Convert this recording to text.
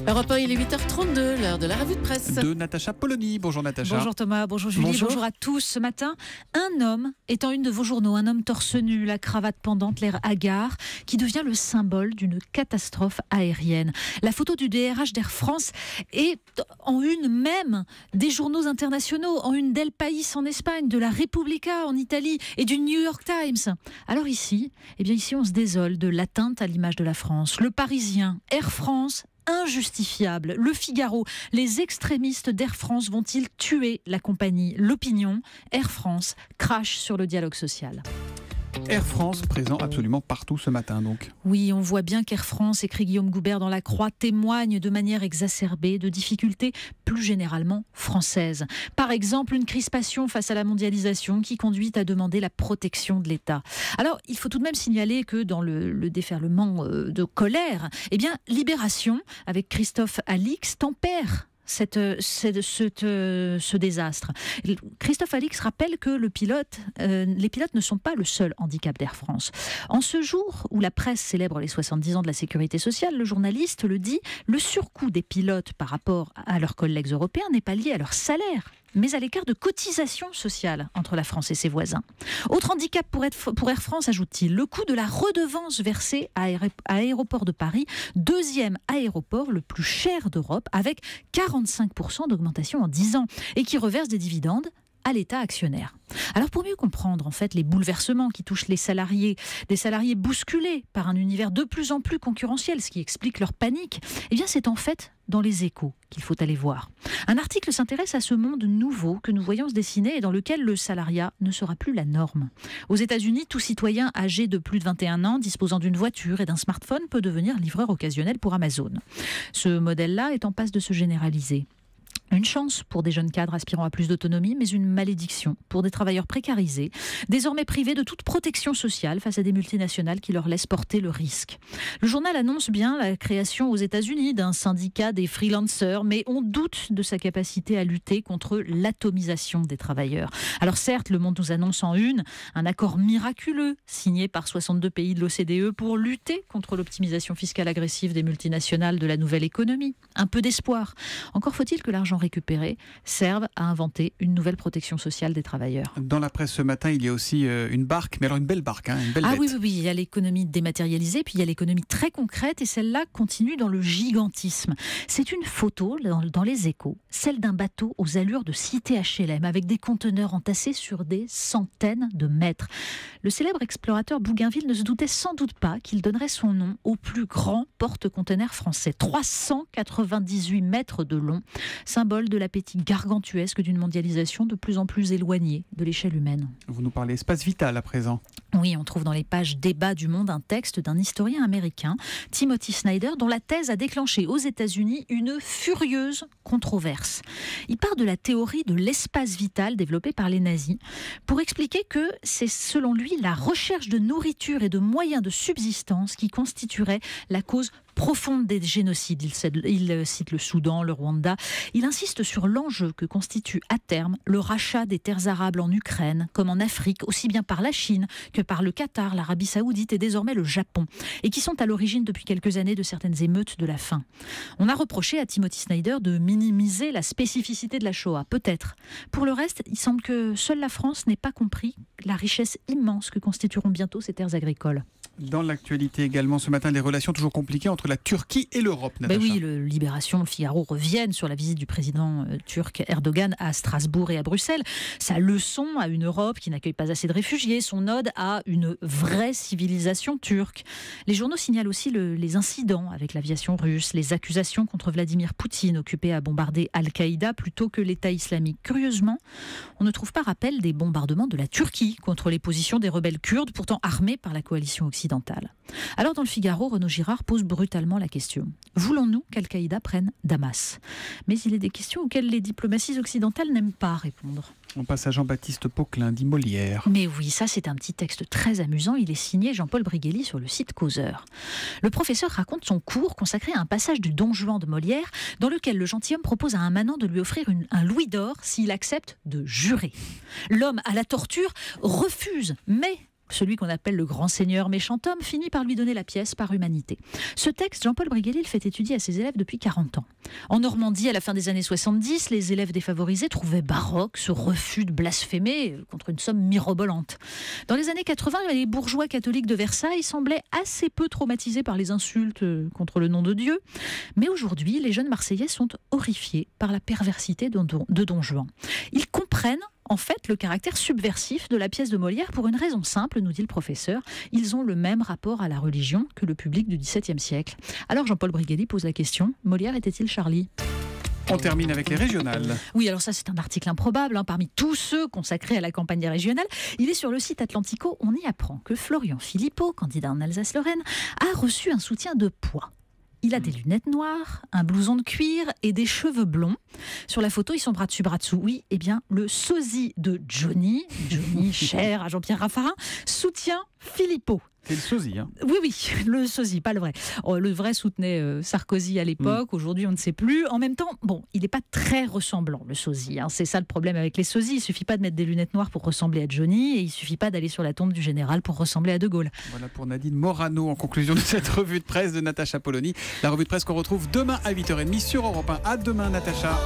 Europe 1, il est 8h32, l'heure de la revue de presse. De Natacha Polony. Bonjour Natacha. Bonjour Thomas, bonjour Julie, bonjour à tous. Ce matin, un homme est en une de vos journaux, un homme torse nu, la cravate pendante, l'air hagard, qui devient le symbole d'une catastrophe aérienne. La photo du DRH d'Air France est en une même des journaux internationaux, en une d'El País en Espagne, de la Repubblica en Italie et du New York Times. Alors ici, ici on se désole de l'atteinte à l'image de la France. Le Parisien, Air France, injustifiable. Le Figaro, les extrémistes d'Air France vont-ils tuer la compagnie? L'Opinion, Air France crache sur le dialogue social. Air France présent absolument partout ce matin donc. Oui, on voit bien qu'Air France, écrit Guillaume Goubert dans La Croix, témoigne de manière exacerbée de difficultés plus généralement françaises. Par exemple, une crispation face à la mondialisation qui conduit à demander la protection de l'État. Alors, il faut tout de même signaler que dans le déferlement de colère, Libération, avec Christophe Alix, tempère ce désastre. Christophe Alix rappelle que les pilotes ne sont pas le seul handicap d'Air France. En ce jour où la presse célèbre les 70 ans de la sécurité sociale, le journaliste le dit, le surcoût des pilotes par rapport à leurs collègues européens n'est pas lié à leur salaire, mais à l'écart de cotisation sociale entre la France et ses voisins. Autre handicap pour Air France, ajoute-t-il, le coût de la redevance versée à Aéroport de Paris, deuxième aéroport le plus cher d'Europe, avec 45% d'augmentation en 10 ans, et qui reverse des dividendes à l'État actionnaire. Alors pour mieux comprendre en fait les bouleversements qui touchent les salariés, des salariés bousculés par un univers de plus en plus concurrentiel, ce qui explique leur panique, c'est en fait dans les Échos qu'il faut aller voir. Un article s'intéresse à ce monde nouveau que nous voyons se dessiner et dans lequel le salariat ne sera plus la norme. Aux États-Unis, tout citoyen âgé de plus de 21 ans disposant d'une voiture et d'un smartphone peut devenir livreur occasionnel pour Amazon. Ce modèle-là est en passe de se généraliser. Une chance pour des jeunes cadres aspirant à plus d'autonomie, mais une malédiction pour des travailleurs précarisés, désormais privés de toute protection sociale face à des multinationales qui leur laissent porter le risque. Le journal annonce bien la création aux États-Unis d'un syndicat des freelancers, mais on doute de sa capacité à lutter contre l'atomisation des travailleurs. Alors certes, Le Monde nous annonce en une un accord miraculeux signé par 62 pays de l'OCDE pour lutter contre l'optimisation fiscale agressive des multinationales de la nouvelle économie. Un peu d'espoir. Encore faut-il que l'argent récupérés servent à inventer une nouvelle protection sociale des travailleurs. Dans la presse ce matin, il y a aussi une barque, mais alors une belle barque, une belle bête. Oui, il y a l'économie dématérialisée, puis il y a l'économie très concrète, et celle-là continue dans le gigantisme. C'est une photo dans les Échos, celle d'un bateau aux allures de cité HLM, avec des conteneurs entassés sur des centaines de mètres. Le célèbre explorateur Bougainville ne se doutait sans doute pas qu'il donnerait son nom au plus grand porte-conteneurs français, 398 mètres de long, symbole de l'appétit gargantuesque d'une mondialisation de plus en plus éloignée de l'échelle humaine. Vous nous parlez espace vital à présent. Oui, on trouve dans les pages débat du Monde un texte d'un historien américain, Timothy Snyder, dont la thèse a déclenché aux États-Unis une furieuse controverse. Il part de la théorie de l'espace vital développée par les nazis pour expliquer que c'est selon lui la recherche de nourriture et de moyens de subsistance qui constituerait la cause profonde des génocides. Il cite le Soudan, le Rwanda. Il insiste sur l'enjeu que constitue à terme le rachat des terres arables en Ukraine, comme en Afrique, aussi bien par la Chine que par le Qatar, l'Arabie Saoudite et désormais le Japon, et qui sont à l'origine depuis quelques années de certaines émeutes de la faim. On a reproché à Timothy Snyder de minimiser la spécificité de la Shoah, peut-être. Pour le reste, il semble que seule la France n'ait pas compris la richesse immense que constitueront bientôt ces terres agricoles. Dans l'actualité également ce matin, les relations toujours compliquées entre la Turquie et l'Europe. Oui, Libération, le Figaro reviennent sur la visite du président turc Erdogan à Strasbourg et à Bruxelles. Sa leçon à une Europe qui n'accueille pas assez de réfugiés, son ode à une vraie civilisation turque. Les journaux signalent aussi les incidents avec l'aviation russe, les accusations contre Vladimir Poutine, occupé à bombarder Al-Qaïda plutôt que l'État islamique. Curieusement, on ne trouve pas rappel des bombardements de la Turquie contre les positions des rebelles kurdes, pourtant armés par la coalition occidentale. Alors dans le Figaro, Renaud Girard pose brutalement la question. Voulons-nous qu'Al-Qaïda prenne Damas? Mais il est des questions auxquelles les diplomaties occidentales n'aiment pas répondre. On passe à Jean-Baptiste Poquelin, dit Molière. Mais oui, ça c'est un petit texte très amusant. Il est signé Jean-Paul Brigelli sur le site Causeur. Le professeur raconte son cours consacré à un passage du Don Juan de Molière dans lequel le gentilhomme propose à un manant de lui offrir un louis d'or s'il accepte de jurer. L'homme à la torture refuse, mais celui qu'on appelle le grand seigneur méchant homme, finit par lui donner la pièce par humanité. Ce texte, Jean-Paul Brigelli le fait étudier à ses élèves depuis 40 ans. En Normandie, à la fin des années 70, les élèves défavorisés trouvaient baroque ce refus de blasphémer contre une somme mirobolante. Dans les années 80, les bourgeois catholiques de Versailles semblaient assez peu traumatisés par les insultes contre le nom de Dieu. Mais aujourd'hui, les jeunes Marseillais sont horrifiés par la perversité de Don Juan. Ils comprennent en fait le caractère subversif de la pièce de Molière pour une raison simple, nous dit le professeur. Ils ont le même rapport à la religion que le public du XVIIe siècle. Alors Jean-Paul Brigelli pose la question, Molière était-il Charlie ? On termine avec les régionales. Oui, alors ça c'est un article improbable, parmi tous ceux consacrés à la campagne régionale. Il est sur le site Atlantico, on y apprend que Florian Philippot, candidat en Alsace-Lorraine, a reçu un soutien de poids. Il a des lunettes noires, un blouson de cuir et des cheveux blonds. Sur la photo, ils sont bras dessus, bras dessous. Oui, eh bien, le sosie de Johnny, cher à Jean-Pierre Raffarin, soutient Philippot. C'est le sosie, hein. Oui, le sosie, pas le vrai. Le vrai soutenait Sarkozy à l'époque, aujourd'hui on ne sait plus. En même temps, il n'est pas très ressemblant, le sosie. C'est ça le problème avec les sosies. Il ne suffit pas de mettre des lunettes noires pour ressembler à Johnny, et il ne suffit pas d'aller sur la tombe du général pour ressembler à De Gaulle. Voilà pour Nadine Morano, en conclusion de cette revue de presse de Natacha Polony. La revue de presse qu'on retrouve demain à 8h30 sur Europe 1. À demain, Natacha.